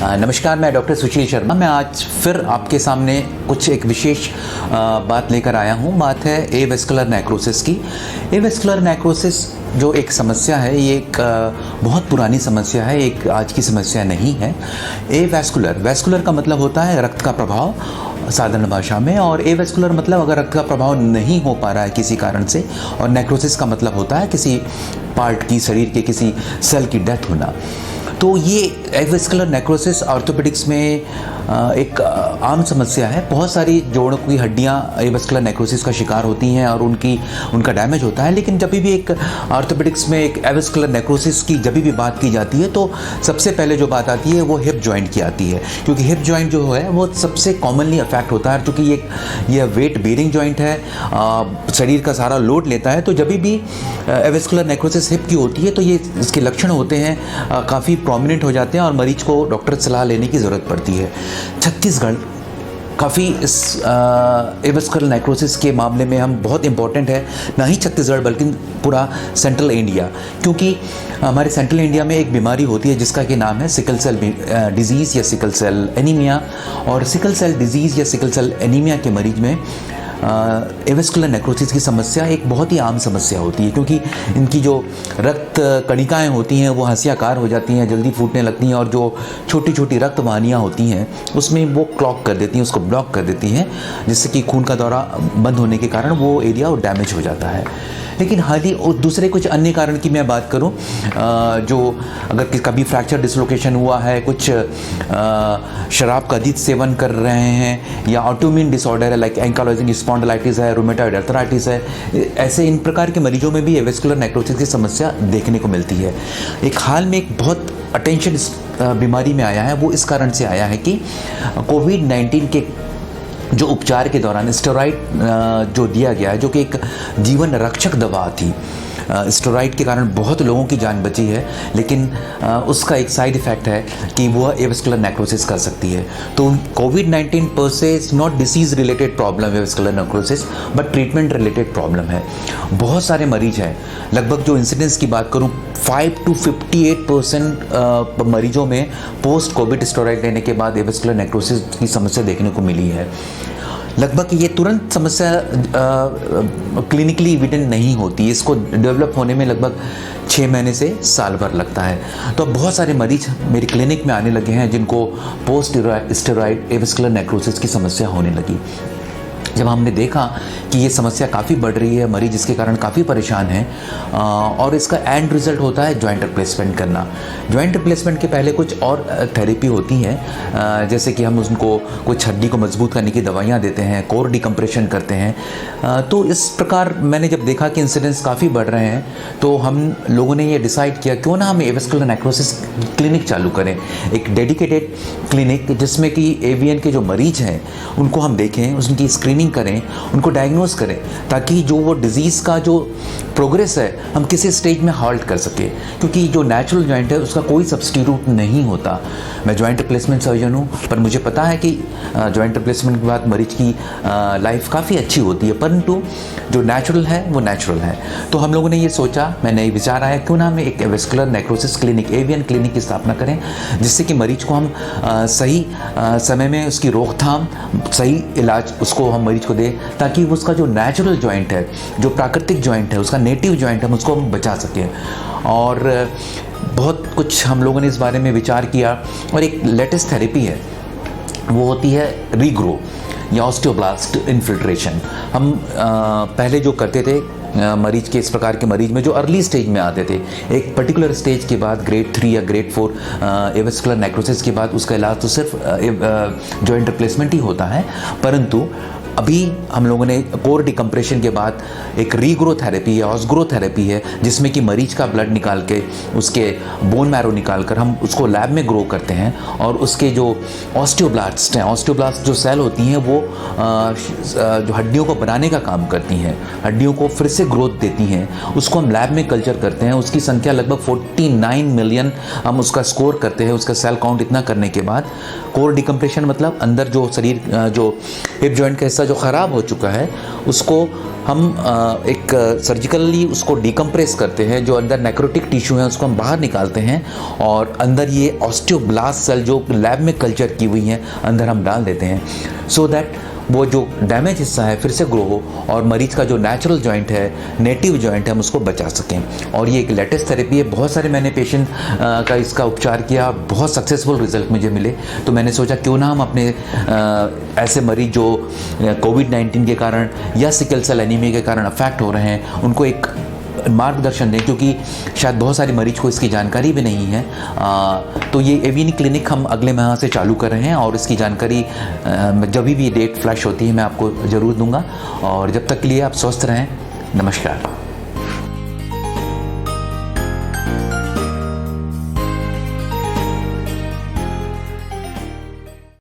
नमस्कार, मैं डॉक्टर सुशील शर्मा। मैं आज फिर आपके सामने कुछ एक विशेष बात लेकर आया हूँ। बात है एवेस्कुलर नेक्रोसिस की। एवेस्कुलर नेक्रोसिस जो एक समस्या है, ये एक बहुत पुरानी समस्या है, एक आज की समस्या नहीं है। वैस्कुलर का मतलब होता है रक्त का प्रभाव साधारण भाषा में, और एवेस्कुलर मतलब अगर रक्त का प्रभाव नहीं हो पा रहा है किसी कारण से, और नेक्रोसिस का मतलब होता है किसी पार्ट की, शरीर के किसी सेल की डेथ होना। तो ये एवेस्कुलर नेक्रोसिस ऑर्थोपेडिक्स में एक आम समस्या है। बहुत सारी जोड़ों की हड्डियां एवेस्कुलर नेक्रोसिस का शिकार होती हैं और उनका डैमेज होता है। लेकिन जब भी एक ऑर्थोपेडिक्स में एक एवेस्कुलर नेक्रोसिस की जब भी बात की जाती है तो सबसे पहले जो बात आती है वो हिप जॉइंट की आती है, क्योंकि हिप जॉइंट जो है वो सबसे कॉमनली अफेक्ट होता है, क्योंकि ये वेट बेयरिंग जॉइंट है, शरीर का सारा लोड लेता है। तो जब भी एवेस्कुलर नेक्रोसिस हिप की होती है तो ये इसके लक्षण होते हैं काफ़ी प्रोमिनेंट हो जाते हैं और मरीज को डॉक्टर सलाह लेने की ज़रूरत पड़ती है। छत्तीसगढ़ काफ़ी इस एवेस्कुलर नेक्रोसिस के मामले में हम बहुत इम्पोर्टेंट है, ना ही छत्तीसगढ़ बल्कि पूरा सेंट्रल इंडिया, क्योंकि हमारे सेंट्रल इंडिया में एक बीमारी होती है जिसका कि नाम है सिकल सेल डिजीज़ या सिकल सेल एनीमिया। और सिकल सेल डिजीज़ या सिकल सेल एनीमिया के मरीज में एवेस्कुलर नेक्रोसिस की समस्या एक बहुत ही आम समस्या होती है, क्योंकि इनकी जो रक्त कणिकाएं होती हैं वो हंसियाकार हो जाती हैं, जल्दी फूटने लगती हैं, और जो छोटी छोटी रक्त वाहिनियाँ होती हैं उसमें वो क्लॉग कर देती हैं, उसको ब्लॉक कर देती हैं, जिससे कि खून का दौरा बंद होने के कारण वो एरिया और डैमेज हो जाता है। लेकिन हाल ही और दूसरे कुछ अन्य कारण की मैं बात करूं, जो अगर कभी फ्रैक्चर डिसलोकेशन हुआ है, कुछ शराब का अधिक सेवन कर रहे हैं, या ऑटोइम्यून डिसऑर्डर है लाइक एंकाइलोजिंग स्पॉन्डिलाइटिस है, रूमेटॉइड अर्थराइटिस है, ऐसे इन प्रकार के मरीजों में भी एवेस्कुलर नेक्रोसिस की समस्या देखने को मिलती है। एक हाल में एक बहुत अटेंशन बीमारी में आया है, वो इस कारण से आया है कि कोविड-19 के जो उपचार के दौरान स्टेरॉइड जो दिया गया है, जो कि एक जीवन रक्षक दवा थी, स्टेरॉइड के कारण बहुत लोगों की जान बची है, लेकिन उसका एक साइड इफ़ेक्ट है कि वह एवेस्कुलर नेक्रोसिस कर सकती है। तो कोविड-19 पर से is not disease related problem avascular necrosis, but treatment related problem है। बहुत सारे मरीज हैं, लगभग जो इंसिडेंस की बात करूं 5 to 58% मरीजों में पोस्ट कोविड स्टेरॉइड लेने के बाद एवेस्कुलर नेक्रोसिस की समस्या देखने को मिली है। लगभग ये तुरंत समस्या क्लिनिकली एविडेंट नहीं होती, इसको डेवलप होने में लगभग 6 महीने से साल भर लगता है। तो अब बहुत सारे मरीज मेरे क्लिनिक में आने लगे हैं जिनको पोस्ट स्टेरॉइड एवेस्कुलर नेक्रोसिस की समस्या होने लगी। जब हमने देखा कि ये समस्या काफ़ी बढ़ रही है, मरीज इसके कारण काफ़ी परेशान हैं, और इसका एंड रिज़ल्ट होता है जॉइंट रिप्लेसमेंट करना। जॉइंट रिप्लेसमेंट के पहले कुछ और थेरेपी होती हैं, जैसे कि हम उनको कुछ हड्डी को मजबूत करने की दवाइयाँ देते हैं, कोर डिकम्प्रेशन करते हैं। तो इस प्रकार मैंने जब देखा कि इंसिडेंस काफ़ी बढ़ रहे हैं, तो हम लोगों ने ये डिसाइड किया क्यों ना हम एवेस्कुलर नेक्रोसिस क्लिनिक चालू करें, एक डेडिकेटेड क्लिनिक जिसमें कि एवीएन के जो मरीज हैं उनको हम देखें, उनकी स्क्रीनिंग करें, उनको डायग्नोज करें, ताकि जो वो डिजीज़ का जो प्रोग्रेस है हम किसी स्टेज में हॉल्ट कर सके, क्योंकि जो नेचुरल जॉइंट है उसका कोई सब्स्टिट्यूट नहीं होता। मैं जॉइंट रिप्लेसमेंट सर्जन हूँ, पर मुझे पता है कि जॉइंट रिप्लेसमेंट के बाद मरीज की लाइफ काफ़ी अच्छी होती है, परंतु जो नेचुरल है वो नेचुरल है। तो हम लोगों ने ये सोचा, मैंने ये विचार आया क्यों ना हम एक avascular necrosis clinic, AVN clinic की स्थापना करें, जिससे कि मरीज को हम सही समय में उसकी रोकथाम, सही इलाज उसको हम मरीज को दे, ताकि उसका जो नेचुरल जॉइंट है, जो प्राकृतिक जॉइंट है, उसका नेटिव जॉइंट हम उसको हम बचा सकें। और बहुत कुछ हम लोगों ने इस बारे में विचार किया, और एक लेटेस्ट थेरेपी है, वो होती है रीग्रो या ऑस्टियोब्लास्ट इन्फिल्ट्रेशन। हम पहले जो करते थे मरीज के, इस प्रकार के मरीज में जो अर्ली स्टेज में आते थे, एक पर्टिकुलर स्टेज के बाद ग्रेड 3 या ग्रेड 4 एवेस्कुलर नेक्रोसिस के बाद उसका इलाज तो सिर्फ जॉइंट रिप्लेसमेंट ही होता है, परंतु अभी हम लोगों ने कोर डिकम्प्रेशन के बाद एक रीग्रो थेरेपी है, ऑस्ग्रो थेरेपी है, जिसमें कि मरीज का ब्लड निकाल के, उसके बोन मैरो निकाल कर हम उसको लैब में ग्रो करते हैं, और उसके जो ऑस्टियोब्लास्ट हैं, ऑस्टियोब्लास्ट जो सेल होती हैं वो जो हड्डियों को बनाने का काम करती हैं, हड्डियों को फिर से ग्रोथ देती हैं, उसको हम लैब में कल्चर करते हैं। उसकी संख्या लगभग 49 मिलियन हम उसका स्कोर करते हैं, उसका सेल काउंट इतना करने के बाद। कोर डिकम्प्रेशन मतलब अंदर जो शरीर, जो हिप जॉइंट का हिस्सा उसका जो ख़राब हो चुका है उसको हम एक सर्जिकली उसको डिकम्प्रेस करते हैं, जो अंदर नेक्रोटिक टिश्यू है उसको हम बाहर निकालते हैं और अंदर ये ऑस्टियोब्लास्ट सेल जो लैब में कल्चर की हुई हैं अंदर हम डाल देते हैं, सो दैट वो जो डैमेज हिस्सा है फिर से ग्रो हो और मरीज का जो नेचुरल जॉइंट है, नेटिव जॉइंट है, हम उसको बचा सकें। और ये एक लेटेस्ट थेरेपी है। बहुत सारे मैंने पेशेंट का इसका उपचार किया, बहुत सक्सेसफुल रिजल्ट मुझे मिले, तो मैंने सोचा क्यों ना हम अपने ऐसे मरीज जो कोविड-19 के कारण या सिकल सेल एनीमिया के कारण अफेक्ट हो रहे हैं उनको एक मार्गदर्शन दें, क्योंकि शायद बहुत सारे मरीज को इसकी जानकारी भी नहीं है। तो ये एवीनी क्लिनिक हम अगले माह से चालू कर रहे हैं और इसकी जानकारी जब भी डेट फ्लैश होती है मैं आपको ज़रूर दूंगा। और जब तक के लिए आप स्वस्थ रहें। नमस्कार।